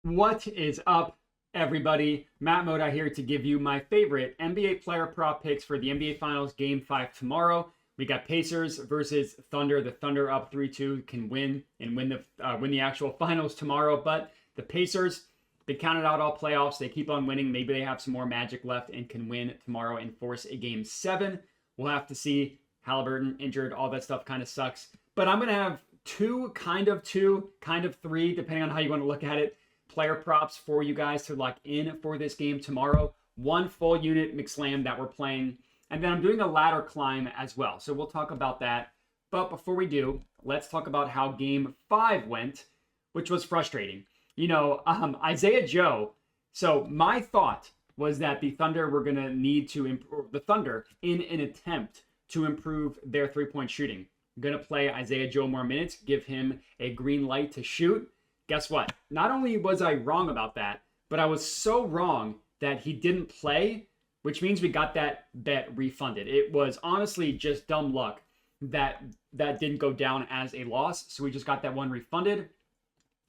What is up, everybody? Matt Moda here to give you my favorite NBA player prop picks for the NBA Finals Game 5 tomorrow. We got Pacers versus Thunder. The Thunder up 3-2 can win and win the actual finals tomorrow. But the Pacers, they counted out all playoffs. They keep on winning. Maybe they have some more magic left and can win tomorrow and force a Game 7. We'll have to see. Haliburton injured, all that stuff kind of sucks. But I'm going to have two, kind of three, depending on how you want to look at it, player props for you guys to lock in for this game tomorrow. One full unit McSlam that we're playing. And then I'm doing a ladder climb as well. So we'll talk about that. But before we do, let's talk about how game 5 went, which was frustrating. Isaiah Joe. So my thought was that the Thunder were going to need to improve the Thunder in an attempt to improve their three-point shooting. I'm going to play Isaiah Joe more minutes, give him a green light to shoot. Guess what? Not only was I wrong about that, but I was so wrong that he didn't play, which means we got that bet refunded. It was honestly just dumb luck that didn't go down as a loss, so we just got that one refunded.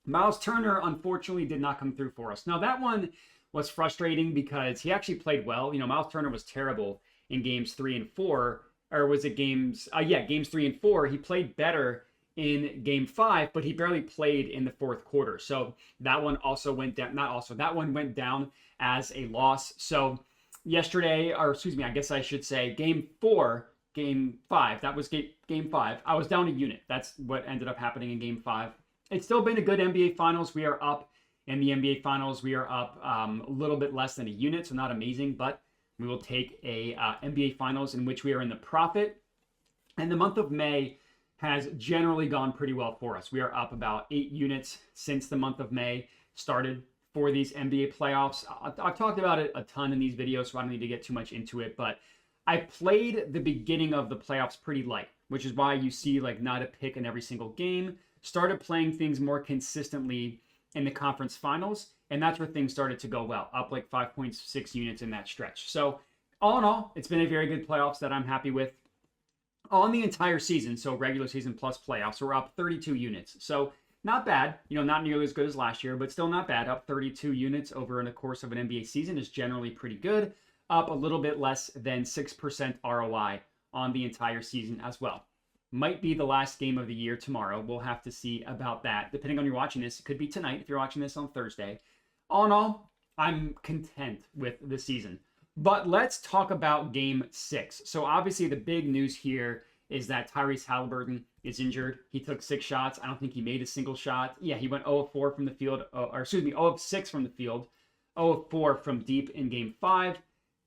Miles Turner, unfortunately, did not come through for us. Now, that one was frustrating because he actually played well. Miles Turner was terrible in games 3 and 4, or was it games 3 and 4. He played better in game 5, but he barely played in the fourth quarter. So that one also went down, that one went down as a loss. So yesterday, or excuse me, I guess I should say game 5, that was game 5. I was down a unit. That's what ended up happening in game 5. It's still been a good NBA Finals. We are up in the NBA Finals. We are up a little bit less than a unit, so not amazing, but we will take a NBA Finals in which we are in the profit. And the month of May has generally gone pretty well for us. We are up about 8 units since the month of May started for these NBA playoffs. I've talked about it a ton in these videos, so I don't need to get too much into it, but I played the beginning of the playoffs pretty light, which is why you see not a pick in every single game. Started playing things more consistently in the conference finals, and that's where things started to go well, up 5.6 units in that stretch. So all in all, it's been a very good playoffs that I'm happy with. On the entire season, so regular season plus playoffs, we're up 32 units. So not bad, not nearly as good as last year, but still not bad. Up 32 units over the course of an NBA season is generally pretty good. Up a little bit less than 6% ROI on the entire season as well. Might be the last game of the year tomorrow. We'll have to see about that. Depending on you're watching this, it could be tonight if you're watching this on Thursday. All in all, I'm content with the season. But let's talk about game 6. So obviously the big news here is that Tyrese Haliburton is injured. He took 6 shots. I don't think he made a single shot. Yeah, he went 0 of 4 from the field, 0 of 6 from the field, 0 of 4 from deep in game 5.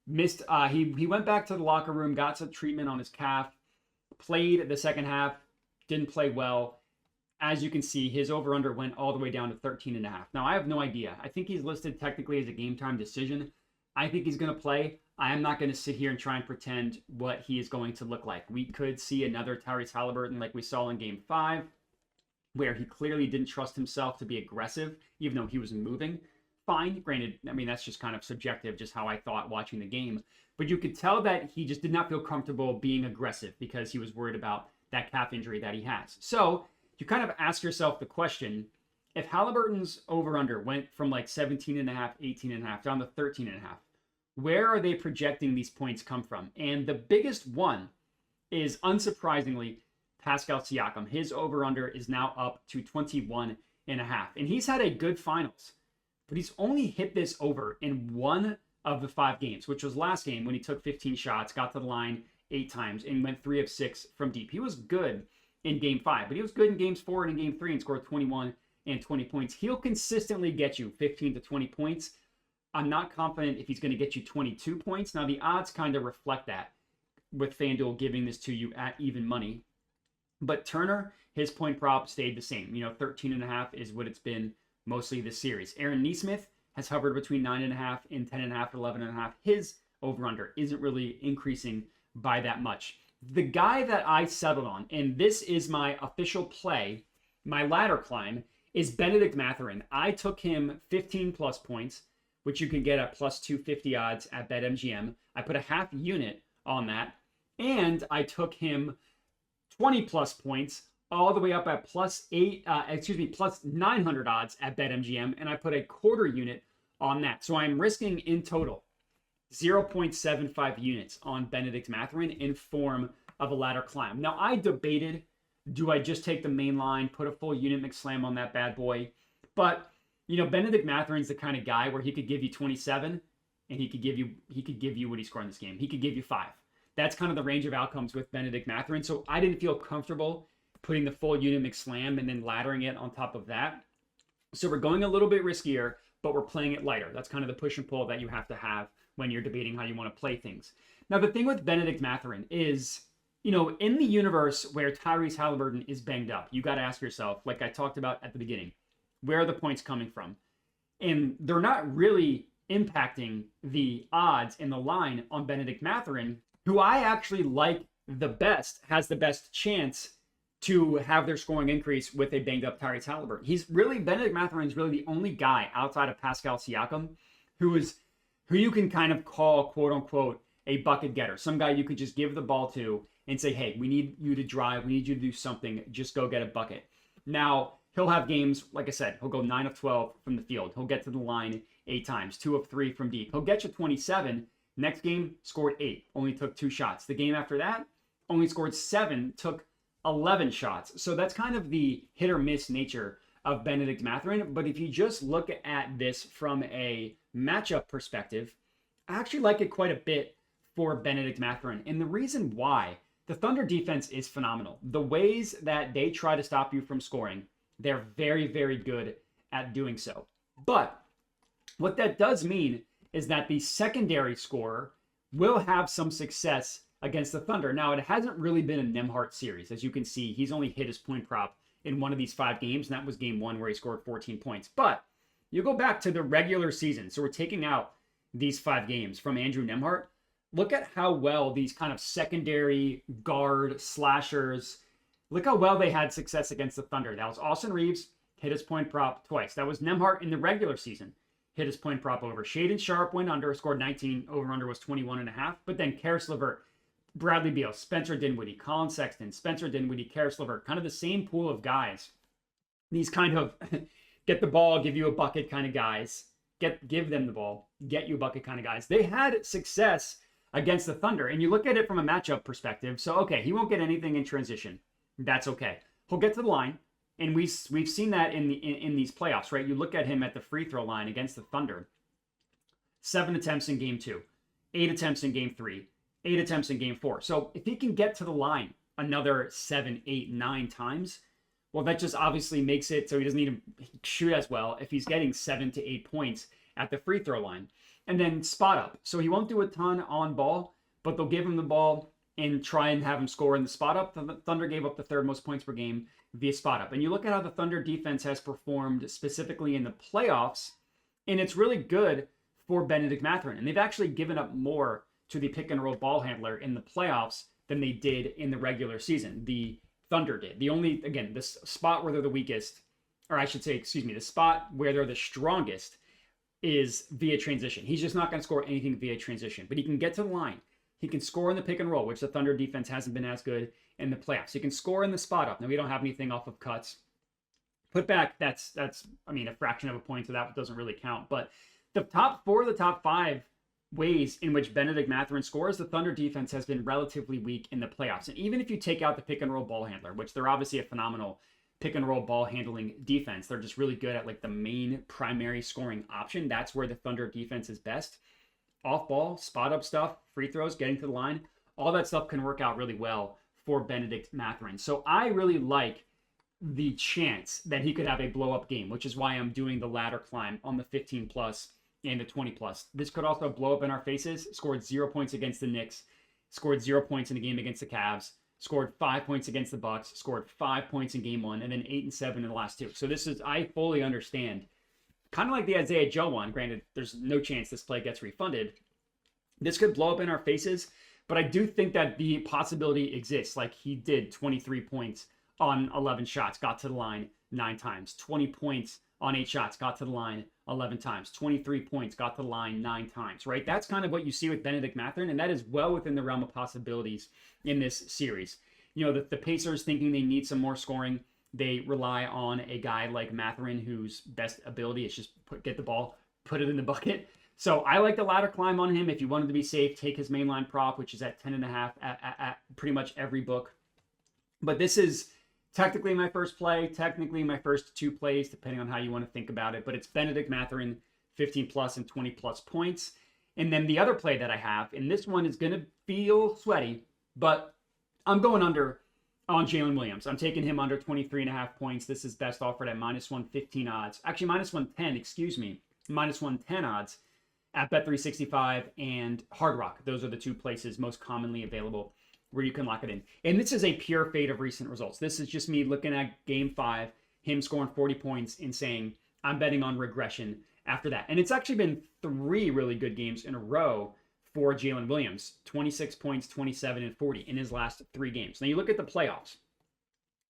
Missed. He went back to the locker room, got some treatment on his calf, played the second half, didn't play well. As you can see, his over-under went all the way down to 13.5. Now, I have no idea. I think he's listed technically as a game-time decision. I think he's going to play. I am not going to sit here and try and pretend what he is going to look like. We could see another Tyrese Haliburton like we saw in game 5, where he clearly didn't trust himself to be aggressive, even though he was moving. Fine. Granted, that's just kind of subjective, just how I thought watching the game. But you could tell that he just did not feel comfortable being aggressive because he was worried about that calf injury that he has. So you kind of ask yourself the question, if Haliburton's over-under went from 17.5, 18.5 down to 13.5, where are they projecting these points come from? And the biggest one is, unsurprisingly, Pascal Siakam. His over-under is now up to 21.5. And he's had a good finals, but he's only hit this over in one of the 5 games, which was last game when he took 15 shots, got to the line 8 times, and went 3 of 6 from deep. He was good in game 5, but he was good in games 4 and in game 3 and scored 21 and 20 points. He'll consistently get you 15 to 20 points. I'm not confident if he's going to get you 22 points. Now, the odds kind of reflect that with FanDuel giving this to you at even money. But Turner, his point prop stayed the same. 13.5 is what it's been mostly this series. Aaron Nesmith has hovered between 9.5 and 10.5, 11.5. His over-under isn't really increasing by that much. The guy that I settled on, and this is my official play, my ladder climb, is Bennedict Mathurin. I took him 15 plus points, which you can get at plus 250 odds at BetMGM. I put a half unit on that, and I took him 20 plus points all the way up at plus 900 odds at BetMGM, and I put a quarter unit on that. So I'm risking in total 0.75 units on Bennedict Mathurin in form of a ladder climb. Now, I debated, do I just take the main line, put a full unit McSlam on that bad boy? But, you know, Bennedict Mathurin's the kind of guy where he could give you 27 and he could give you what he scored in this game. He could give you 5. That's kind of the range of outcomes with Bennedict Mathurin. So I didn't feel comfortable putting the full unit McSlam and then laddering it on top of that. So we're going a little bit riskier, but we're playing it lighter. That's kind of the push and pull that you have to have when you're debating how you want to play things. Now, the thing with Bennedict Mathurin is, you know, in the universe where Tyrese Haliburton is banged up, you got to ask yourself, like I talked about at the beginning, where are the points coming from? And they're not really impacting the odds in the line on Bennedict Mathurin, who I actually like the best, has the best chance to have their scoring increase with a banged up Tyrese Haliburton. Bennedict Mathurin is really the only guy outside of Pascal Siakam who you can kind of call, quote unquote, a bucket getter. Some guy you could just give the ball to and say, hey, we need you to drive. We need you to do something. Just go get a bucket. Now, he'll have games, like I said, he'll go 9 of 12 from the field. He'll get to the line 8 times, 2 of 3 from deep. He'll get you 27. Next game, scored 8, only took 2 shots. The game after that, only scored 7, took 11 shots. So that's kind of the hit or miss nature of Bennedict Mathurin. But if you just look at this from a matchup perspective, I actually like it quite a bit for Bennedict Mathurin. And the reason why, the Thunder defense is phenomenal. The ways that they try to stop you from scoring, they're very, very good at doing so. But what that does mean is that the secondary scorer will have some success against the Thunder. Now, it hasn't really been a Nembhard series. As you can see, he's only hit his point prop in one of these 5 games, and that was game 1 where he scored 14 points. But you go back to the regular season, so we're taking out these 5 games from Andrew Nembhard. Look at how well these kind of secondary guard slashers, look how well they had success against the Thunder. That was Austin Reeves, hit his point prop twice. That was Nembhard in the regular season, hit his point prop over. Shaedon Sharpe went under, scored 19, over-under was 21.5. But then Karis LeVert, Bradley Beal, Spencer Dinwiddie, Colin Sexton, Spencer Dinwiddie, Karis LeVert, kind of the same pool of guys. These kind of get the ball, give you a bucket kind of guys. Give them the ball, get you a bucket kind of guys. They had success against the Thunder, and you look at it from a matchup perspective. So, okay, he won't get anything in transition. That's okay. He'll get to the line, and we've seen that in these playoffs, right? You look at him at the free throw line against the Thunder. 7 attempts in game 2, 8 attempts in game 3, 8 attempts in game 4. So if he can get to the line another 7, 8, 9 times, well, that just obviously makes it so he doesn't need to shoot as well if he's getting 7 to 8 points at the free throw line. And then spot up. So he won't do a ton on ball, but they'll give him the ball and try and have him score in the spot up. The Thunder gave up the 3rd most points per game via spot up. And you look at how the Thunder defense has performed specifically in the playoffs, and it's really good for Bennedict Mathurin. And they've actually given up more to the pick and roll ball handler in the playoffs than they did in the regular season. The Thunder did. The spot where they're the weakest, or I should say, the spot where they're the strongest is via transition. He's just not going to score anything via transition, but he can get to the line. He can score in the pick and roll, which the Thunder defense hasn't been as good in the playoffs. He can score in the spot up. Now, we don't have anything off of cuts. Put back, that's a fraction of a point, so that doesn't really count. But the top 4 of the top 5 ways in which Bennedict Mathurin scores, the Thunder defense has been relatively weak in the playoffs. And even if you take out the pick and roll ball handler, which they're obviously a phenomenal pick and roll ball handling defense, they're just really good at like the main primary scoring option. That's where the Thunder defense is best. Off ball, spot up stuff, free throws, getting to the line, all that stuff can work out really well for Bennedict Mathurin. So I really like the chance that he could have a blow up game, which is why I'm doing the ladder climb on the 15 plus and the 20 plus. This could also blow up in our faces. Scored 0 points against the Knicks, scored 0 points in the game against the Cavs, scored 5 points against the Bucks, scored 5 points in game 1, and then 8 and 7 in the last 2. So I fully understand. Kind of like the Isaiah Joe one. Granted, there's no chance this play gets refunded. This could blow up in our faces, but I do think that the possibility exists. Like he did 23 points on 11 shots, got to the line 9 times. 20 points on 8 shots, got to the line 11 times. 23 points, got to the line 9 times, right? That's kind of what you see with Bennedict Mathurin, and that is well within the realm of possibilities in this series. You know, the Pacers thinking they need some more scoring. They rely on a guy like Mathurin, whose best ability is just get the ball, put it in the bucket. So I like the ladder climb on him. If you wanted to be safe, take his mainline prop, which is at 10.5 at pretty much every book. But this is technically my first play, technically my first 2 plays, depending on how you want to think about it. But it's Bennedict Mathurin, 15 plus and 20 plus points. And then the other play that I have, and this one is going to feel sweaty, but I'm going under on Jaylen Williams. I'm taking him under 23.5 points. This is best offered at -115 odds. Actually, -110, excuse me. -110 odds at Bet365 and Hard Rock. Those are the 2 places most commonly available where you can lock it in. And this is a pure fade of recent results. This is just me looking at game 5, him scoring 40 points and saying, I'm betting on regression after that. And it's actually been 3 really good games in a row for Jaylen Williams. 26 points, 27, and 40 in his last 3 games. Now you look at the playoffs.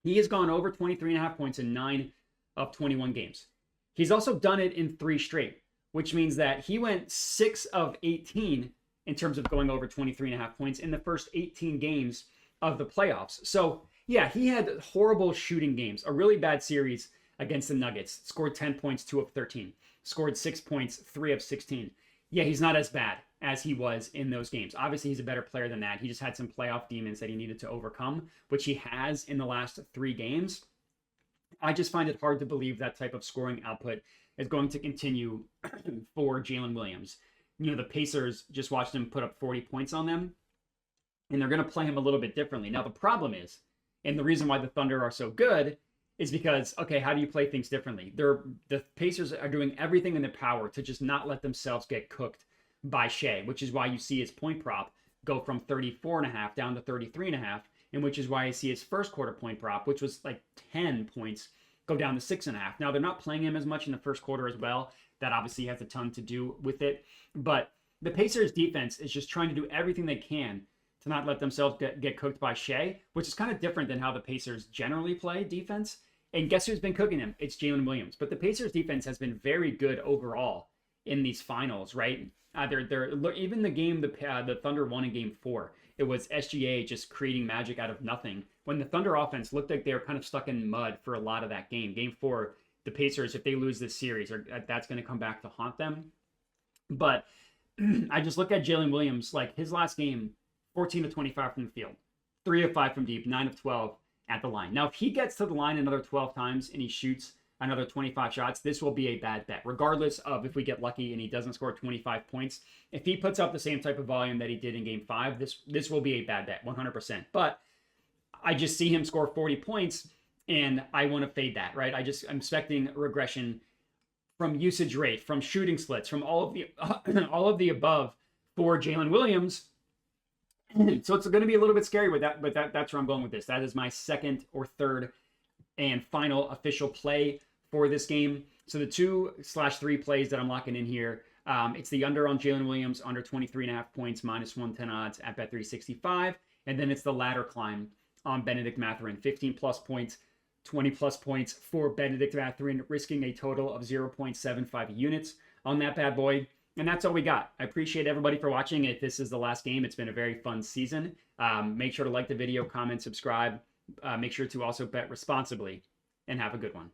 He has gone over 23.5 points in 9 of 21 games. He's also done it in 3 straight, which means that he went 6 of 18 in terms of going over 23.5 points in the first 18 games of the playoffs. So yeah, he had horrible shooting games, a really bad series against the Nuggets, scored 10 points, 2 of 13, scored 6 points, 3 of 16. Yeah, he's not as bad as he was in those games. Obviously, he's a better player than that. He just had some playoff demons that he needed to overcome, which he has in the last 3 games. I just find it hard to believe that type of scoring output is going to continue for Jaylen Williams. You know, the Pacers just watched him put up 40 points on them, and they're going to play him a little bit differently. Now, the problem is, and the reason why the Thunder are so good is because, okay, how do you play things differently? The Pacers are doing everything in their power to just not let themselves get cooked by Shea, which is why you see his point prop go from 34.5 down to 33.5, and which is why I see his first quarter point prop, which was like 10 points, go down to 6.5. Now, they're not playing him as much in the first quarter as well. That obviously has a ton to do with it. But the Pacers defense is just trying to do everything they can to not let themselves get cooked by Shea, which is kind of different than how the Pacers generally play defense. And guess who's been cooking him? It's Jaylen Williams. But the Pacers defense has been very good overall in these finals, right? Even the game the Thunder won in game 4, it was SGA just creating magic out of nothing. When the Thunder offense looked like they were kind of stuck in mud for a lot of that game. Game 4, the Pacers, if they lose this series, that's going to come back to haunt them. But I just look at Jaylen Williams, like his last game, 14 of 25 from the field, 3 of 5 from deep, 9 of 12 at the line. Now, if he gets to the line another 12 times and he shoots another 25 shots, this will be a bad bet, regardless of if we get lucky and he doesn't score 25 points. If he puts up the same type of volume that he did in game 5, this will be a bad bet, 100%. But I just see him score 40 points, and I want to fade that, right? I'm expecting regression from usage rate, from shooting splits, from all of the above for Jaylen Williams. So it's going to be a little bit scary with that, but that's where I'm going with this. That is my second or third and final official play for this game. So the 2/3 plays that I'm locking in here, it's the under on Jaylen Williams, under 23.5 points, -110 odds at Bet365. And then it's the ladder climb on Bennedict Mathurin, 15 plus points, 20 plus points for Bennedict Mathurin, risking a total of 0.75 units on that bad boy. And that's all we got. I appreciate everybody for watching. If this is the last game, it's been a very fun season. Make sure to like the video, comment, subscribe. Make sure to also bet responsibly, and have a good one.